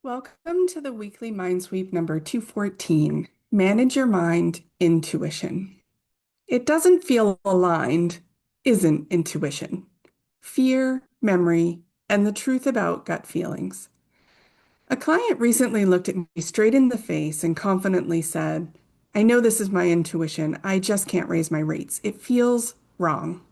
Welcome to the Weekly MindSweep number 214, Manage Your Mind Intuition. It doesn't feel aligned, isn't intuition. Fear, memory, and the truth about gut feelings. A client recently looked at me straight in the face and confidently said, I know this is my intuition, I just can't raise my rates. It feels wrong.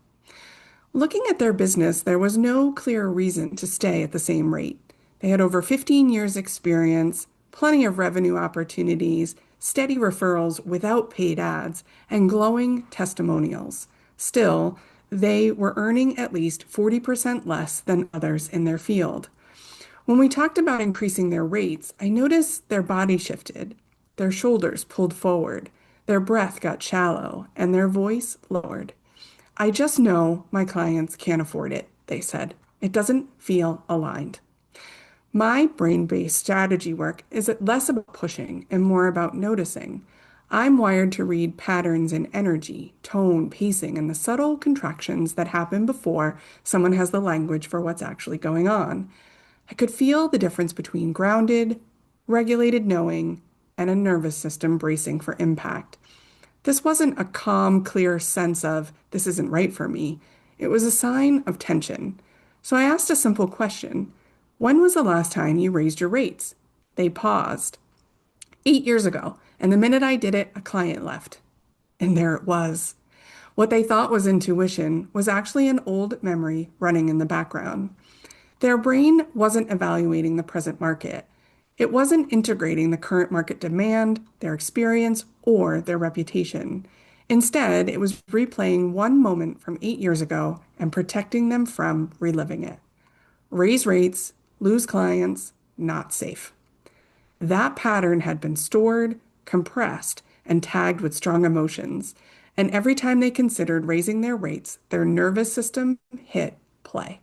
Looking at their business, there was no clear reason to stay at the same rate. They had over 15 years' experience, plenty of revenue opportunities, steady referrals without paid ads, and glowing testimonials. Still, they were earning at least 40% less than others in their field. When we talked about increasing their rates, I noticed their body shifted, their shoulders pulled forward, their breath got shallow, and their voice lowered. I just know my clients can't afford it, they said. It doesn't feel aligned. My brain-based strategy work is less about pushing and more about noticing. I'm wired to read patterns in energy, tone, pacing, and the subtle contractions that happen before someone has the language for what's actually going on. I could feel the difference between grounded, regulated knowing, and a nervous system bracing for impact. This wasn't a calm, clear sense of, this isn't right for me. It was a sign of tension. So I asked a simple question. When was the last time you raised your rates? They paused. 8 years ago, and the minute I did it, a client left. And there it was. What they thought was intuition was actually an old memory running in the background. Their brain wasn't evaluating the present market. It wasn't integrating the current market demand, their experience, or their reputation. Instead, it was replaying one moment from 8 years ago and protecting them from reliving it. Raise rates, lose clients, not safe. That pattern had been stored, compressed, and tagged with strong emotions. And every time they considered raising their rates, their nervous system hit play.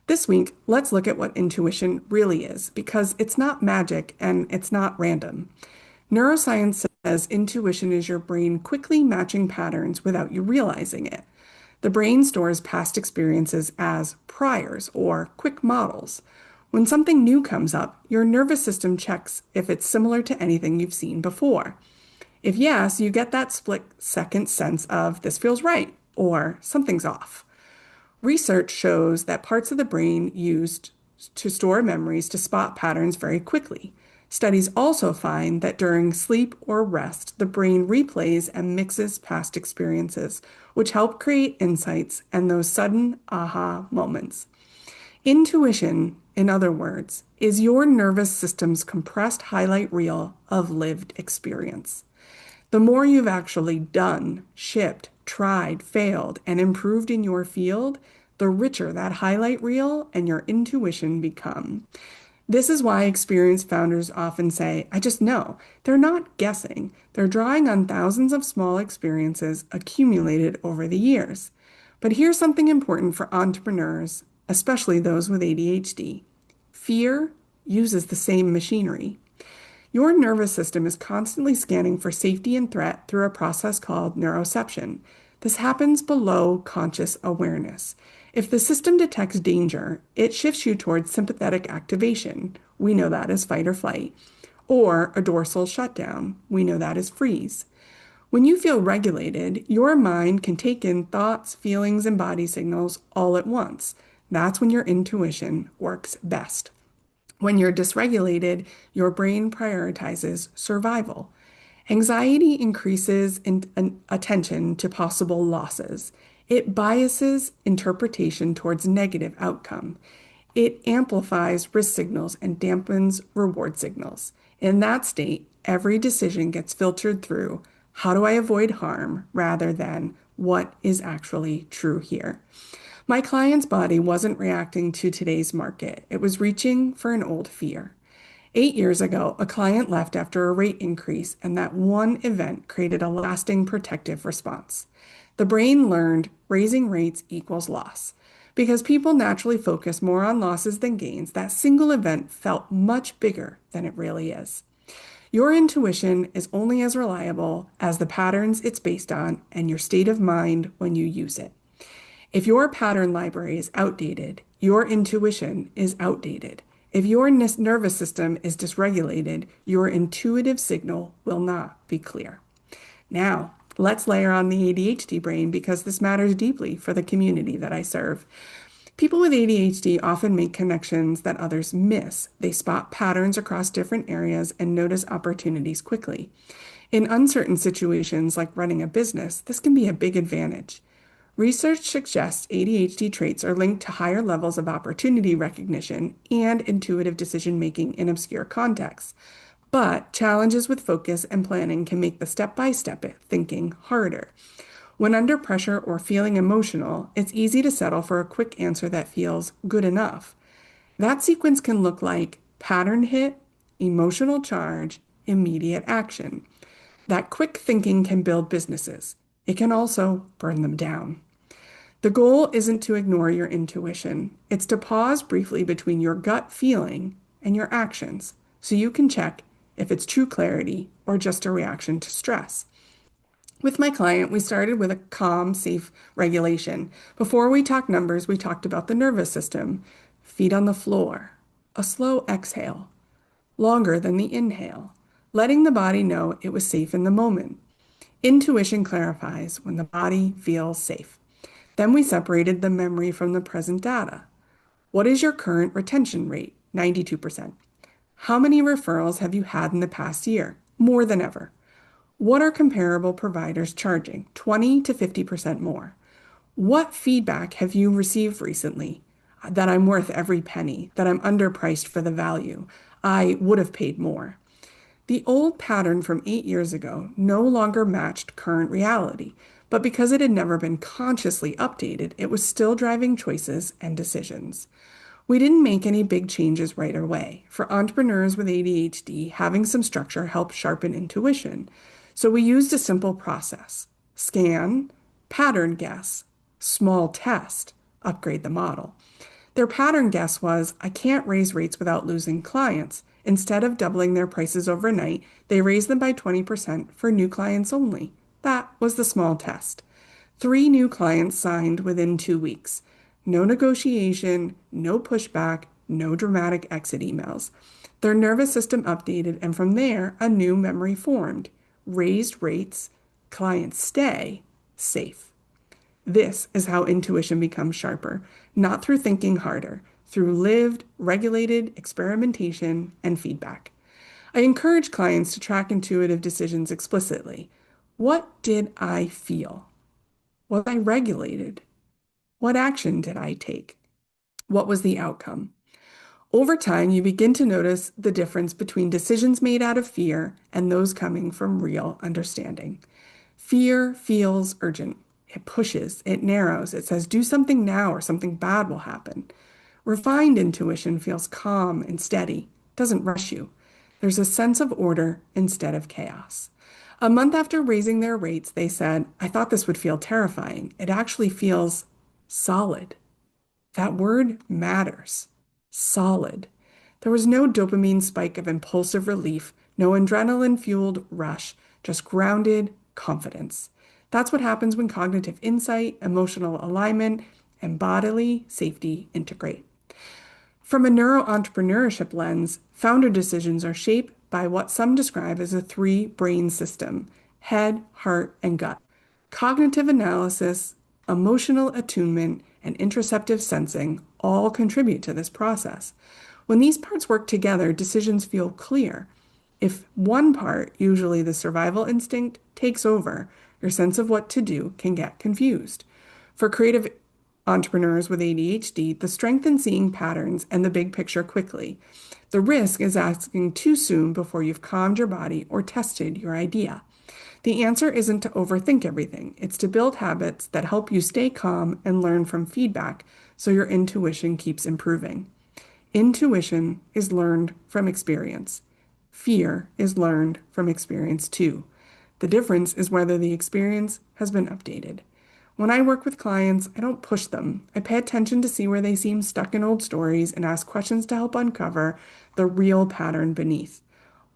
This week, let's look at what intuition really is, because it's not magic and it's not random. Neuroscience says intuition is your brain quickly matching patterns without you realizing it. The brain stores past experiences as priors or quick models. When something new comes up, your nervous system checks if it's similar to anything you've seen before. If yes, you get that split-second sense of this feels right or something's off. Research shows that parts of the brain used to store memories to spot patterns very quickly. Studies also find that during sleep or rest, the brain replays and mixes past experiences, which help create insights and those sudden aha moments. Intuition, in other words, is your nervous system's compressed highlight reel of lived experience. The more you've actually done, shipped, tried, failed, and improved in your field, the richer that highlight reel and your intuition become. This is why experienced founders often say, I just know. They're not guessing. They're drawing on thousands of small experiences accumulated over the years. But here's something important for entrepreneurs, especially those with ADHD. Fear uses the same machinery. Your nervous system is constantly scanning for safety and threat through a process called neuroception. This happens below conscious awareness. If the system detects danger, it shifts you towards sympathetic activation. We know that as fight or flight. Or a dorsal shutdown. We know that as freeze. When you feel regulated, your mind can take in thoughts, feelings, and body signals all at once. That's when your intuition works best. When you're dysregulated, your brain prioritizes survival. Anxiety increases attention to possible losses. It biases interpretation towards negative outcome. It amplifies risk signals and dampens reward signals. In that state, every decision gets filtered through how do I avoid harm rather than what is actually true here. My client's body wasn't reacting to today's market. It was reaching for an old fear. 8 years ago, a client left after a rate increase, and that one event created a lasting protective response. The brain learned raising rates equals loss. Because people naturally focus more on losses than gains, that single event felt much bigger than it really is. Your intuition is only as reliable as the patterns it's based on and your state of mind when you use it. If your pattern library is outdated, your intuition is outdated. If your nervous system is dysregulated, your intuitive signal will not be clear. Now, let's layer on the ADHD brain because this matters deeply for the community that I serve. People with ADHD often make connections that others miss. They spot patterns across different areas and notice opportunities quickly. In uncertain situations like running a business, this can be a big advantage. Research suggests ADHD traits are linked to higher levels of opportunity recognition and intuitive decision making in obscure contexts. But challenges with focus and planning can make the step-by-step thinking harder. When under pressure or feeling emotional, it's easy to settle for a quick answer that feels good enough. That sequence can look like pattern hit, emotional charge, immediate action. That quick thinking can build businesses. It can also burn them down. The goal isn't to ignore your intuition. It's to pause briefly between your gut feeling and your actions so you can check if it's true clarity or just a reaction to stress. With my client, we started with a calm, safe regulation. Before we talked numbers, we talked about the nervous system, feet on the floor, a slow exhale, longer than the inhale, letting the body know it was safe in the moment. Intuition clarifies when the body feels safe. Then we separated the memory from the present data. What is your current retention rate? 92%. How many referrals have you had in the past year? More than ever. What are comparable providers charging? 20 to 50% more. What feedback have you received recently? That I'm worth every penny, that I'm underpriced for the value. I would have paid more. The old pattern from 8 years ago no longer matched current reality, but because it had never been consciously updated, it was still driving choices and decisions. We didn't make any big changes right away. For entrepreneurs with ADHD, having some structure helped sharpen intuition. So we used a simple process: scan, pattern guess, small test, upgrade the model. Their pattern guess was, I can't raise rates without losing clients. Instead of doubling their prices overnight, they raised them by 20% for new clients only. That was the small test. 3 new clients signed within 2 weeks. No negotiation, no pushback, no dramatic exit emails. Their nervous system updated, and from there, a new memory formed. Raised rates, clients stay, safe. This is how intuition becomes sharper, not through thinking harder, through lived, regulated experimentation and feedback. I encourage clients to track intuitive decisions explicitly. What did I feel? Was I regulated? What action did I take? What was the outcome? Over time, you begin to notice the difference between decisions made out of fear and those coming from real understanding. Fear feels urgent. It pushes, it narrows, it says, do something now or something bad will happen. Refined intuition feels calm and steady, doesn't rush you. There's a sense of order instead of chaos. A month after raising their rates, they said, I thought this would feel terrifying. It actually feels solid. That word matters. Solid. There was no dopamine spike of impulsive relief, no adrenaline-fueled rush, just grounded confidence. That's what happens when cognitive insight, emotional alignment, and bodily safety integrate. From a neuro-entrepreneurship lens, founder decisions are shaped by what some describe as a 3-brain system: head, heart, and gut. Cognitive analysis, emotional attunement, and interoceptive sensing all contribute to this process. When these parts work together, decisions feel clear. If one part, usually the survival instinct, takes over, your sense of what to do can get confused. For creative entrepreneurs with ADHD, the strength in seeing patterns and the big picture quickly. The risk is asking too soon before you've calmed your body or tested your idea. The answer isn't to overthink everything. It's to build habits that help you stay calm and learn from feedback so your intuition keeps improving. Intuition is learned from experience. Fear is learned from experience too. The difference is whether the experience has been updated. When I work with clients, I don't push them. I pay attention to see where they seem stuck in old stories and ask questions to help uncover the real pattern beneath.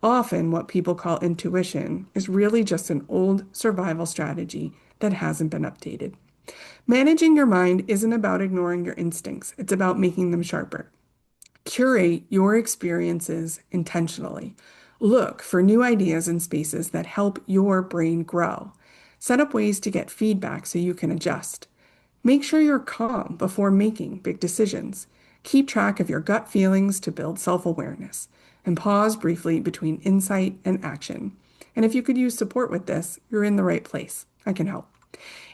Often, what people call intuition is really just an old survival strategy that hasn't been updated. Managing your mind isn't about ignoring your instincts, it's about making them sharper. Curate your experiences intentionally. Look for new ideas and spaces that help your brain grow. Set up ways to get feedback so you can adjust. Make sure you're calm before making big decisions. Keep track of your gut feelings to build self-awareness. And pause briefly between insight and action. And if you could use support with this, you're in the right place. I can help.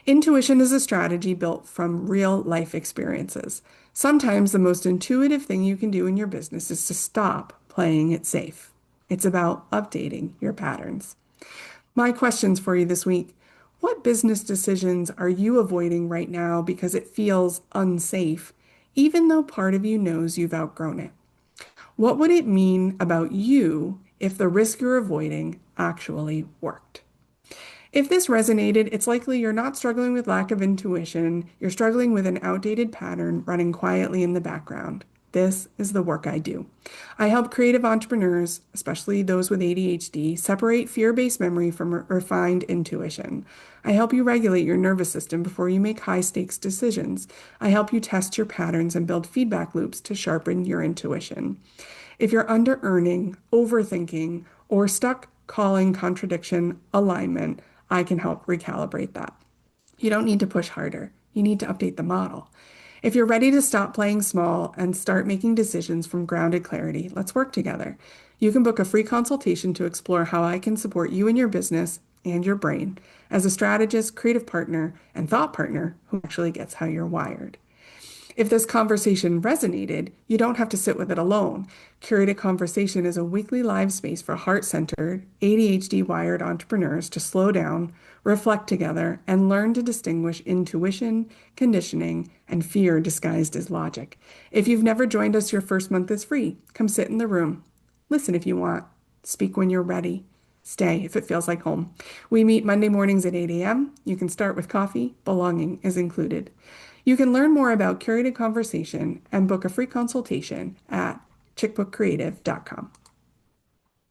Intuition is a strategy built from real life experiences. Sometimes the most intuitive thing you can do in your business is to stop playing it safe. It's about updating your patterns. My questions for you this week. What business decisions are you avoiding right now because it feels unsafe, even though part of you knows you've outgrown it? What would it mean about you if the risk you're avoiding actually worked? If this resonated, it's likely you're not struggling with lack of intuition, you're struggling with an outdated pattern running quietly in the background. This is the work I do. I help creative entrepreneurs, especially those with ADHD, separate fear-based memory from refined intuition. I help you regulate your nervous system before you make high-stakes decisions. I help you test your patterns and build feedback loops to sharpen your intuition. If you're under-earning, overthinking, or stuck calling contradiction alignment, I can help recalibrate that. You don't need to push harder. You need to update the model. If you're ready to stop playing small and start making decisions from grounded clarity, let's work together. You can book a free consultation to explore how I can support you in your business and your brain as a strategist, creative partner, and thought partner who actually gets how you're wired. If this conversation resonated, you don't have to sit with it alone. Curated Conversation is a weekly live space for heart-centered, ADHD-wired entrepreneurs to slow down, reflect together, and learn to distinguish intuition, conditioning, and fear disguised as logic. If you've never joined us, your first month is free. Come sit in the room. Listen if you want. Speak when you're ready. Stay if it feels like home. We meet Monday mornings at 8 a.m. You can start with coffee. Belonging is included. You can learn more about Curated Conversation and book a free consultation at chickbookcreative.com.